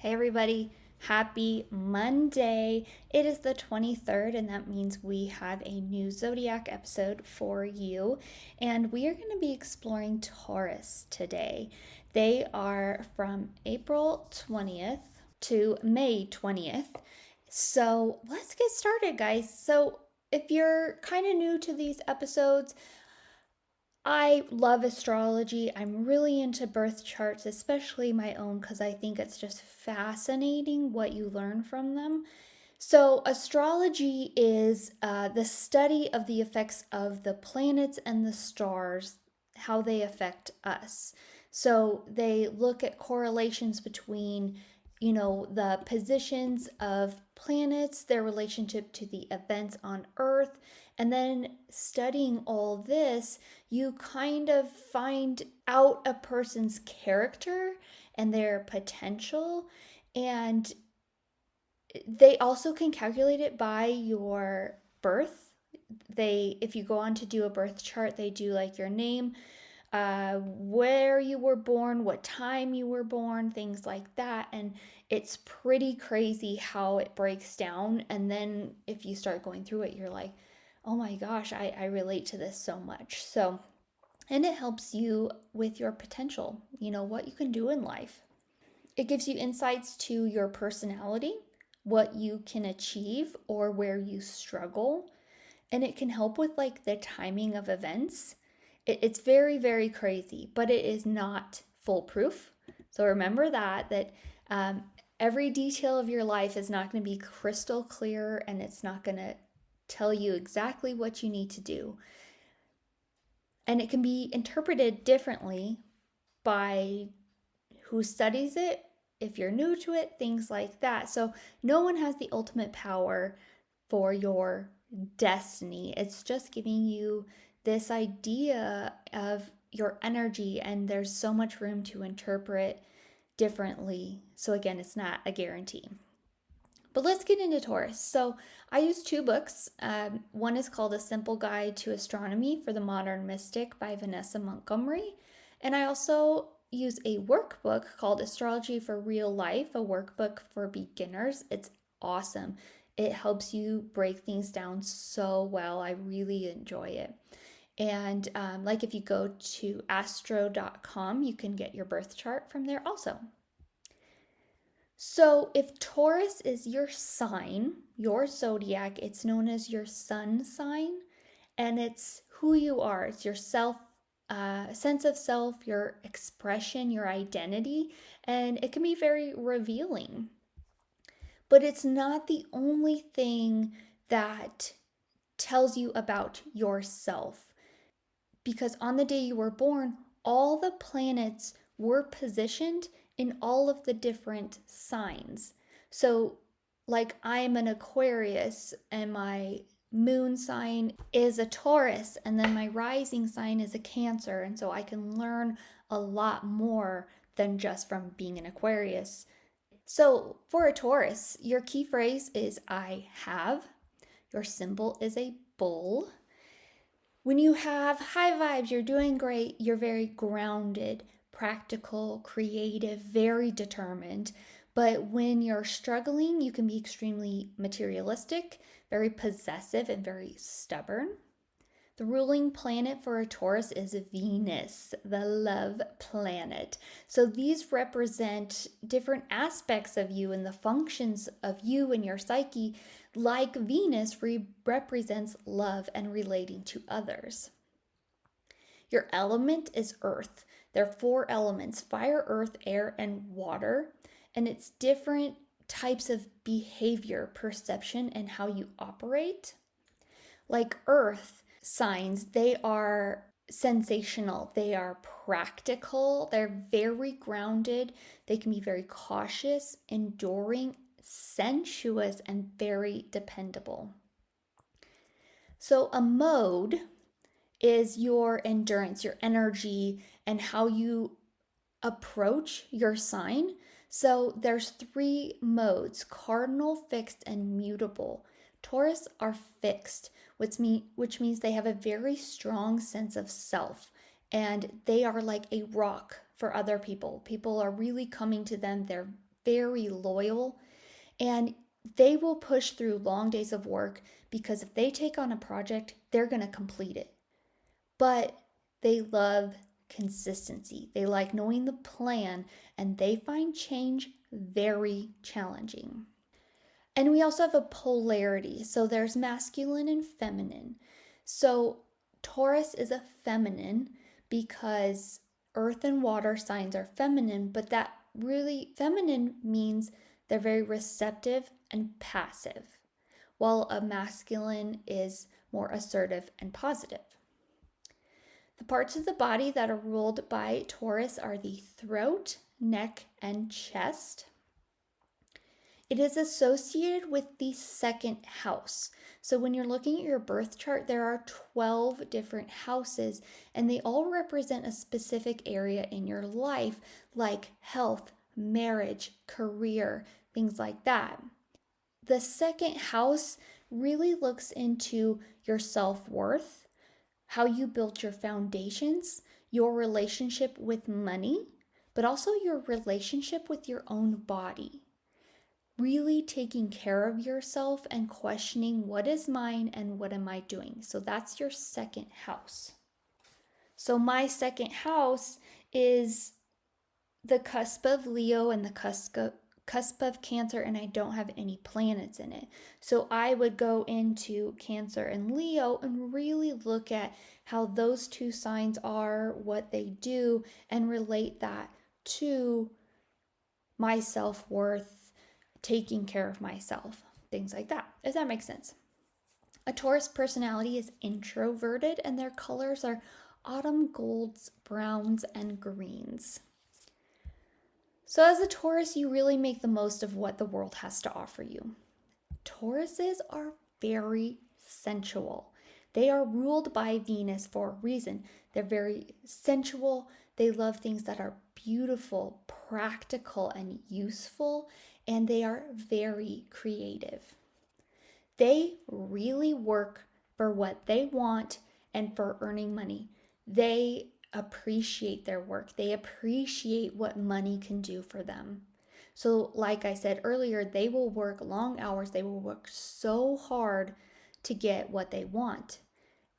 Hey everybody, happy Monday. It is the 23rd, and that means we have a new Zodiac episode for you. And we are going to be exploring Taurus today. They are from April 20th to May 20th. So let's get started, guys. So, if you're kind of new to these episodes, I love astrology. I'm really into birth charts, especially my own, because I think it's just fascinating what you learn from them. So, astrology is the study of the effects of the planets and the stars, how they affect us. So, they look at correlations between, the positions of planets, their relationship to the events on Earth, and then studying all this, you kind of find out a person's character and their potential. And they also can calculate it by your birth. If you go on to do a birth chart, they do like your name, where you were born, what time you were born, things like that. And it's pretty crazy how it breaks down. And then if you start going through it, you're like, oh my gosh, I relate to this so much. So, and it helps you with your potential, what you can do in life. It gives you insights to your personality, what you can achieve or where you struggle, and it can help with like the timing of events. It's very, very crazy, but it is not foolproof. So remember that um, every detail of your life is not going to be crystal clear, and it's not going to tell you exactly what you need to do. And it can be interpreted differently by who studies it, if you're new to it, things like that. So no one has the ultimate power for your destiny. It's just giving you this idea of your energy, and there's so much room to interpret differently. So again, it's not a guarantee. But let's get into Taurus. So I use two books. One is called A Simple Guide to Astronomy for the Modern Mystic by Vanessa Montgomery. And I also use a workbook called Astrology for Real Life, a workbook for beginners. It's awesome. It helps you break things down so well. I really enjoy it. And like if you go to astro.com, you can get your birth chart from there also. So, if Taurus is your sign, your zodiac, it's known as your sun sign, and it's who you are. It's your sense of self, your expression, your identity, and it can be very revealing. But it's not the only thing that tells you about yourself, because on the day you were born, all the planets were positioned in all of the different signs. So, like, I'm an Aquarius, and my moon sign is a Taurus, and then my rising sign is a Cancer. And so I can learn a lot more than just from being an Aquarius. So, for a Taurus, your key phrase is I have. Your symbol is a bull. When you have high vibes, you're doing great, you're very grounded, practical, creative, very determined. But when you're struggling, you can be extremely materialistic, very possessive, and very stubborn. The ruling planet for a Taurus is Venus, the love planet. So these represent different aspects of you and the functions of you and your psyche, like Venus represents love and relating to others. Your element is earth. There are four elements: fire, earth, air, and water. And it's different types of behavior, perception, and how you operate. Like earth signs, they are sensational, they are practical, they're very grounded, they can be very cautious, enduring, sensuous, and very dependable. So, a mode is your endurance, your energy, and how you approach your sign. So there's three modes: cardinal, fixed, and mutable. Taurus are fixed, which means they have a very strong sense of self, and they are like a rock for other people. People are really coming to them. They're very loyal, and they will push through long days of work because if they take on a project, they're going to complete it. But they love consistency. They like knowing the plan, and they find change very challenging. And we also have a polarity. So there's masculine and feminine. So Taurus is a feminine because earth and water signs are feminine, but that really feminine means they're very receptive and passive, while a masculine is more assertive and positive. The parts of the body that are ruled by Taurus are the throat, neck, and chest. It is associated with the second house. So when you're looking at your birth chart, there are 12 different houses, and they all represent a specific area in your life, like health, marriage, career, things like that. The second house really looks into your self-worth, how you built your foundations, your relationship with money, but also your relationship with your own body. Really taking care of yourself and questioning what is mine and what am I doing. So that's your second house. So my second house is the cusp of Leo and the cusp of Cancer, and I don't have any planets in it. So I would go into Cancer and Leo and really look at how those two signs are, what they do, and relate that to my self-worth, taking care of myself, things like that, if that makes sense. A Taurus personality is introverted, and their colors are autumn golds, browns, and greens. So as a Taurus, you really make the most of what the world has to offer you. Tauruses are very sensual. They are ruled by Venus for a reason. They're very sensual. They love things that are beautiful, practical, and useful, and they are very creative. They really work for what they want and for earning money. They appreciate their work. They appreciate what money can do for them. So, like I said earlier, they will work long hours. They will work so hard to get what they want.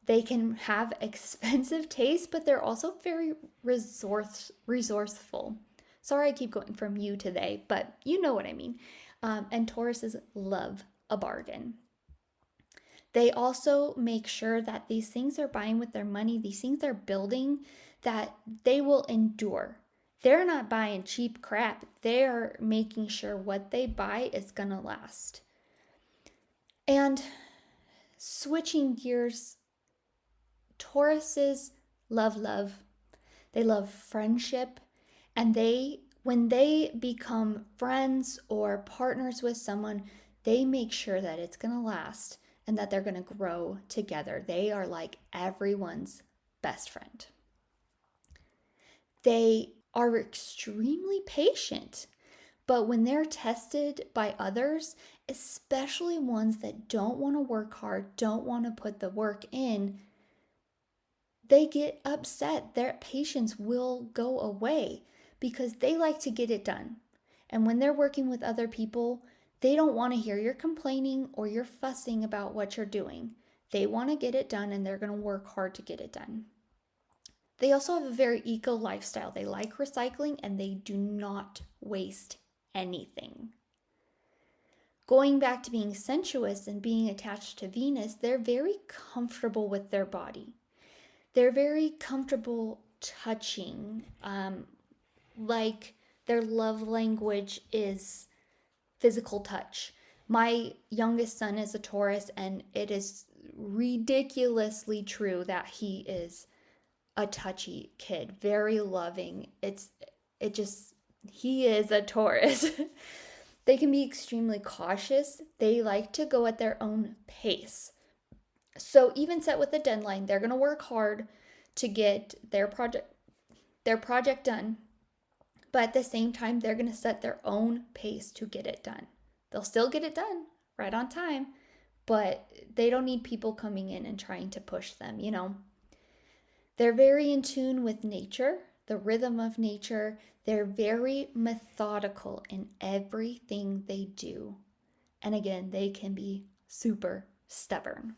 They can have expensive taste, but they're also very resourceful. Sorry, I keep going from you today, but you know what I mean. And Tauruses love a bargain. They also make sure that these things they're buying with their money, these things they're building, that they will endure. They're not buying cheap crap. They're making sure what they buy is going to last. And switching gears, Tauruses love love. They love friendship. And when they become friends or partners with someone, they make sure that it's going to last and that they're going to grow together. They are like everyone's best friend. They are extremely patient, but when they're tested by others, especially ones that don't want to work hard, don't want to put the work in, they get upset. Their patience will go away because they like to get it done. And when they're working with other people, they don't want to hear you're complaining or you're fussing about what you're doing. They want to get it done, and they're going to work hard to get it done. They also have a very eco lifestyle. They like recycling, and they do not waste anything. Going back to being sensuous and being attached to Venus, they're very comfortable with their body. They're very comfortable touching, like their love language is physical touch. My youngest son is a Taurus, and it is ridiculously true that he is a touchy kid, very loving. He is a Taurus. They can be extremely cautious. They like to go at their own pace. So even set with a deadline, they're going to work hard to get their project done. But at the same time, they're going to set their own pace to get it done. They'll still get it done right on time, but they don't need people coming in and trying to push them, They're very in tune with nature. the rhythm of nature. They're very methodical in everything they do. And again, they can be super stubborn.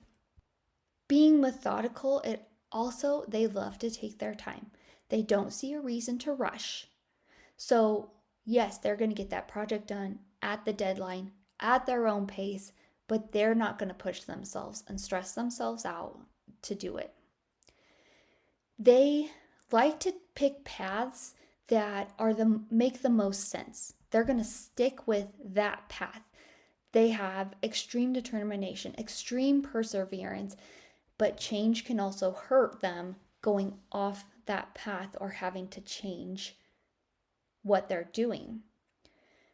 Being methodical, it also, they love to take their time. They don't see a reason to rush. So, yes, they're going to get that project done at the deadline, at their own pace, but they're not going to push themselves and stress themselves out to do it. They like to pick paths that make the most sense. They're going to stick with that path. They have extreme determination, extreme perseverance, but change can also hurt them going off that path or having to change what they're doing.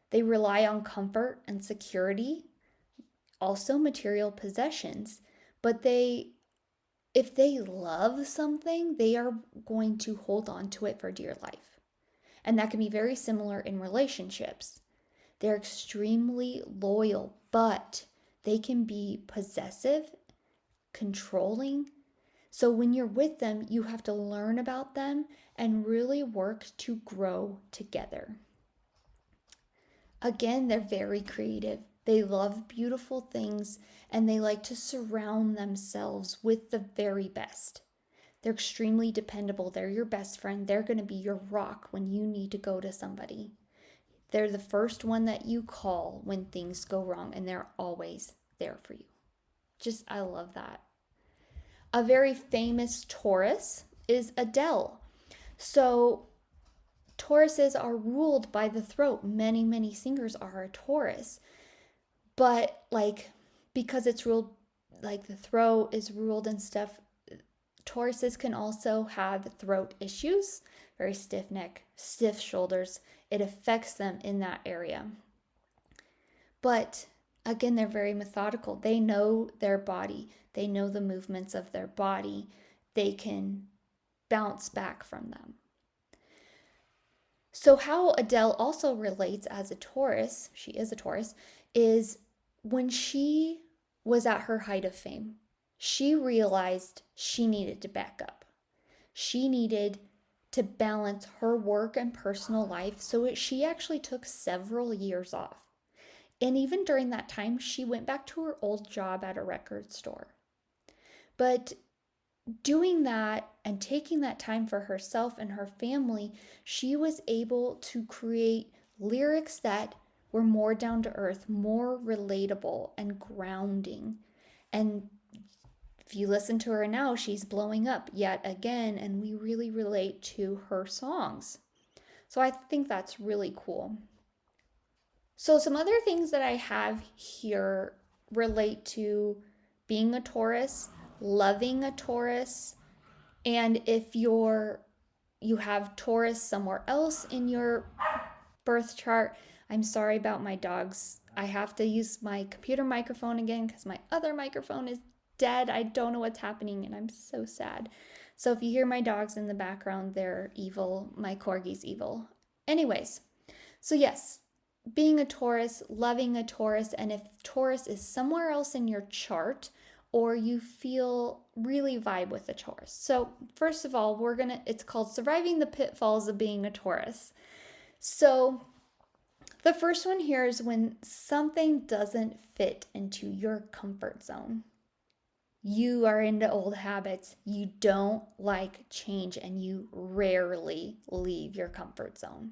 They rely on comfort and security, also material possessions, but if they love something, they are going to hold on to it for dear life. And that can be very similar in relationships. They're extremely loyal, but they can be possessive, controlling. So when you're with them, you have to learn about them and really work to grow together. Again, they're very creative. They love beautiful things and they like to surround themselves with the very best. They're extremely dependable. They're your best friend. They're going to be your rock when you need to go to somebody. They're the first one that you call when things go wrong, and they're always there for you. I love that. A very famous Taurus is Adele. So Tauruses are ruled by the throat. Many, many singers are a Taurus. But because it's ruled, like the throat is ruled and stuff, Tauruses can also have throat issues, very stiff neck, stiff shoulders. It affects them in that area. But again, they're very methodical. They know their body. They know the movements of their body. They can bounce back from them. So how Adele also relates as a Taurus, she is a Taurus, is when she was at her height of fame, she realized she needed to back up. She needed to balance her work and personal life, so she actually took several years off. And even during that time, she went back to her old job at a record store. But doing that and taking that time for herself and her family, she was able to create lyrics that were more down to earth, more relatable and grounding. And if you listen to her now, she's blowing up yet again, and we really relate to her songs. So I think that's really cool. So some other things that I have here relate to being a Taurus, loving a Taurus, and if you have Taurus somewhere else in your birth chart, I'm sorry about my dogs. I have to use my computer microphone again because my other microphone is dead. I don't know what's happening and I'm so sad. So if you hear my dogs in the background, they're evil. My corgi's evil. Anyways, so yes, being a Taurus, loving a Taurus, and if Taurus is somewhere else in your chart, or you feel really vibe with a Taurus. So first of all, it's called Surviving the Pitfalls of Being a Taurus. So the first one here is when something doesn't fit into your comfort zone. You are into old habits, you don't like change, and you rarely leave your comfort zone.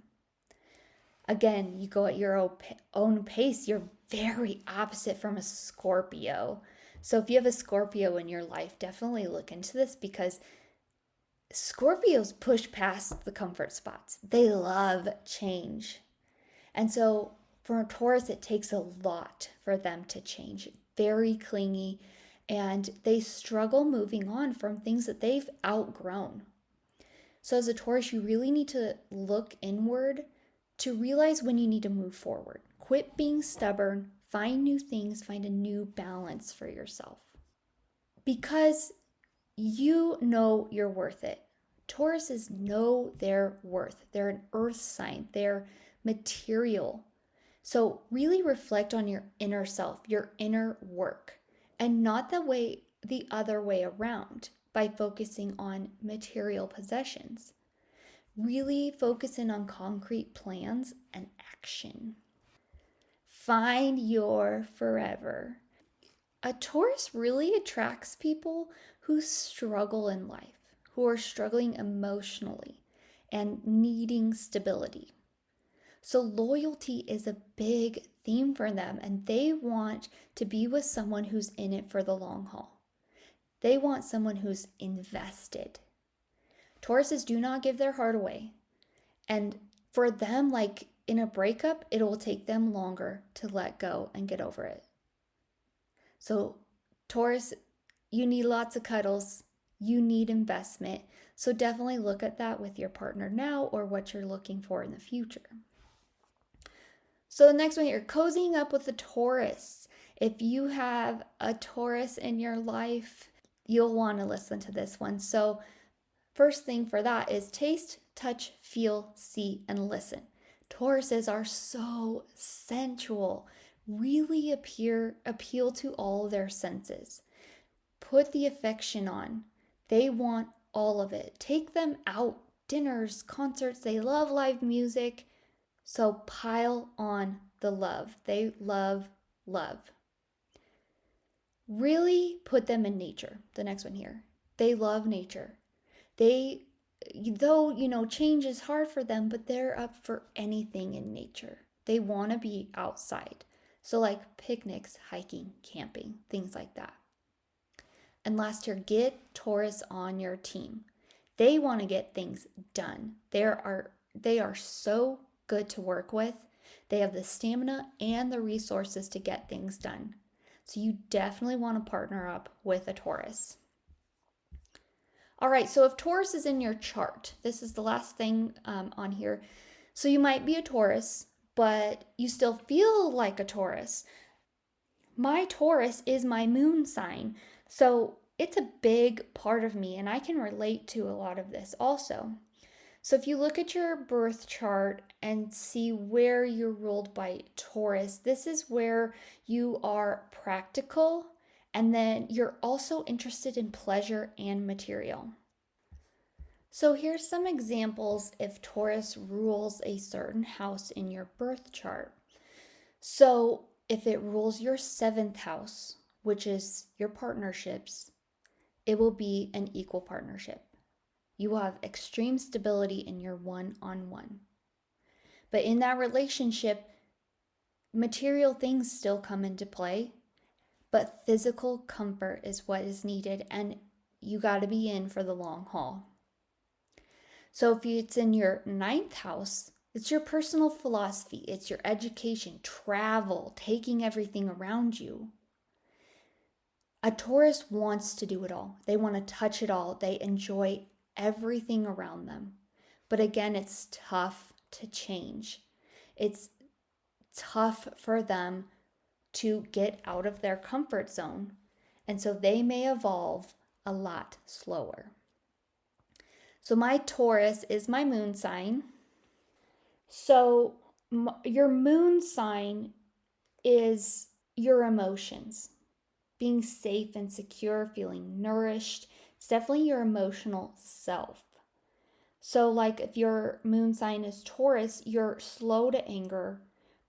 Again, you go at your own pace. You're very opposite from a Scorpio. So if you have a Scorpio in your life, definitely look into this because Scorpios push past the comfort spots. They love change. And so for a Taurus, it takes a lot for them to change. Very clingy, and they struggle moving on from things that they've outgrown. So as a Taurus, you really need to look inward to realize when you need to move forward. Quit being stubborn, find new things, find a new balance for yourself. Because you know you're worth it. Tauruses know their worth. They're an earth sign. They're material. So really reflect on your inner self, your inner work, and not the other way around by focusing on material possessions. Really focus in on concrete plans and action. Find your forever. A Taurus really attracts people who struggle in life, who are struggling emotionally and needing stability. So, loyalty is a big theme for them, and they want to be with someone who's in it for the long haul. They want someone who's invested. Tauruses do not give their heart away. And for them, like in a breakup, it will take them longer to let go and get over it. So, Taurus, you need lots of cuddles. You need investment. So, definitely look at that with your partner now or what you're looking for in the future. So, the next one here, cozying up with a Taurus. If you have a Taurus in your life, you'll want to listen to this one. So, first thing for that is taste, touch, feel, see, and listen. Tauruses are so sensual, really appeal to all their senses. Put the affection on. They want all of it. Take them out, dinners, concerts. They love live music. So pile on the love. They love love. Really put them in nature. The next one here. They love nature. They, though, change is hard for them, but they're up for anything in nature. They want to be outside. So, like picnics, hiking, camping, things like that. And last here, get Taurus on your team. They want to get things done. They are so good to work with. They have the stamina and the resources to get things done. So you definitely want to partner up with a Taurus. All right, so if Taurus is in your chart, this is the last thing on here. So you might be a Taurus, but you still feel like a Taurus. My Taurus is my moon sign. So it's a big part of me, and I can relate to a lot of this also. So if you look at your birth chart and see where you're ruled by Taurus, this is where you are practical, and then you're also interested in pleasure and material. So here's some examples if Taurus rules a certain house in your birth chart. So if it rules your seventh house, which is your partnerships, it will be an equal partnership. You will have extreme stability in your one-on-one. But in that relationship, material things still come into play, but physical comfort is what is needed, and you got to be in for the long haul. So if it's in your ninth house, it's your personal philosophy, it's your education, travel, taking everything around you. A Taurus wants to do it all. They want to touch it all. They enjoy everything around them. But again, it's tough to change. It's tough for them to get out of their comfort zone. And so they may evolve a lot slower. So my Taurus is my moon sign. So your moon sign is your emotions, being safe and secure, feeling nourished. It's definitely your emotional self. So, like if your moon sign is Taurus, you're slow to anger,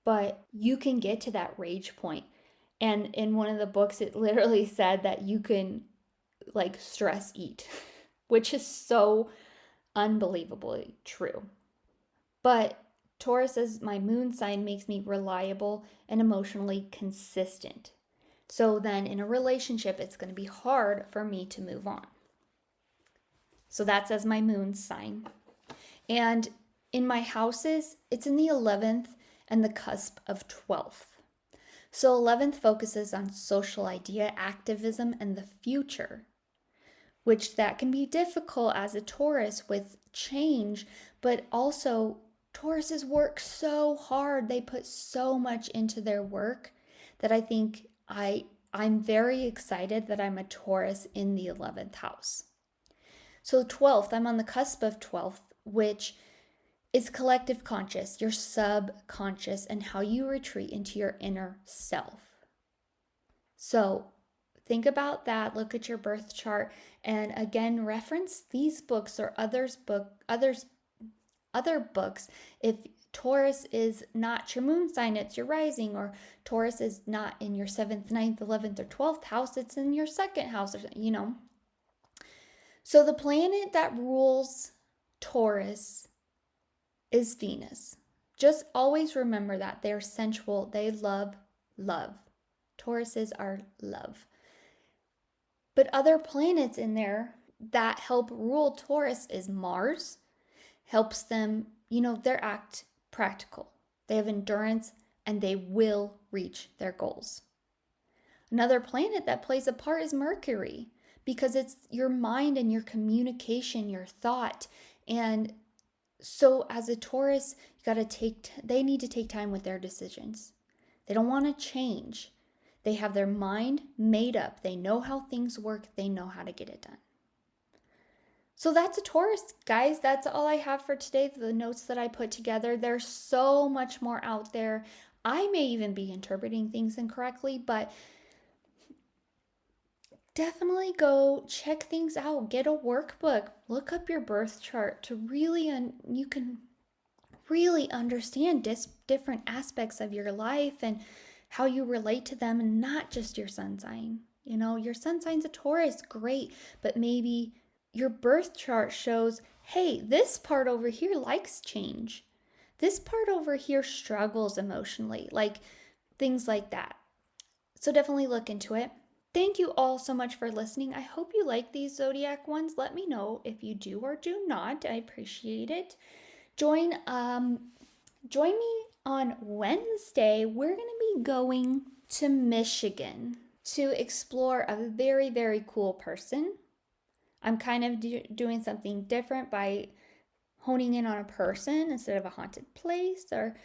but you can get to that rage point. And in one of the books, it literally said that you can like stress eat, which is so unbelievably true. But Taurus as my moon sign makes me reliable and emotionally consistent. So then in a relationship, it's going to be hard for me to move on. So that's as my moon sign. And in my houses, it's in the 11th and the cusp of 12th. So 11th focuses on social idea, activism, and the future, which that can be difficult as a Taurus with change, but also Tauruses work so hard. They put so much into their work that I think I'm very excited that I'm a Taurus in the 11th house. So 12th, I'm on the cusp of 12th, which is collective conscious, your subconscious, and how you retreat into your inner self. So think about that, look at your birth chart, and again, reference these books or others other books, if Taurus is not your moon sign, it's your rising, or Taurus is not in your 7th, ninth, 11th, or 12th house, it's in your second house, or. So the planet that rules Taurus is Venus. Just always remember that they're sensual, they love love. Tauruses are love. But other planets in there that help rule Taurus is Mars, helps them, they act practical. They have endurance and they will reach their goals. Another planet that plays a part is Mercury, because it's your mind and your communication, your thought. And so as a Taurus, they need to take time with their decisions. They don't want to change. They have their mind made up. They know how things work. They know how to get it done. So that's a Taurus, guys. That's all I have for today. The notes that I put together. There's so much more out there. I may even be interpreting things incorrectly, but definitely go check things out. Get a workbook. Look up your birth chart to you can really understand different aspects of your life and how you relate to them, and not just your sun sign. Your sun sign's a Taurus, great, but maybe your birth chart shows, hey, this part over here likes change. This part over here struggles emotionally, like things like that. So definitely look into it. Thank you all so much for listening. I hope you like these Zodiac ones. Let me know if you do or do not. I appreciate it. Join me on Wednesday. We're going to be going to Michigan to explore a very, very cool person. I'm kind of doing something different by honing in on a person instead of a haunted place or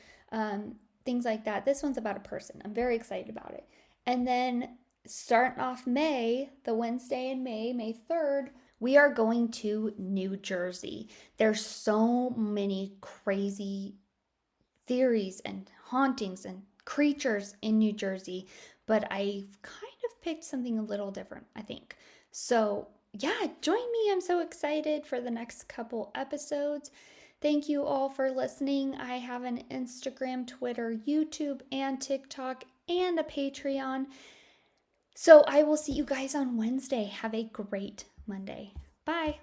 things like that. This one's about a person. I'm very excited about it. And then starting off May, the Wednesday in May, May 3rd, we are going to New Jersey. There's so many crazy theories and hauntings and creatures in New Jersey, but I've kind of picked something a little different, I think. So yeah, join me. I'm so excited for the next couple episodes. Thank you all for listening. I have an Instagram, Twitter, YouTube, and TikTok, and a Patreon. So I will see you guys on Wednesday. Have a great Monday. Bye.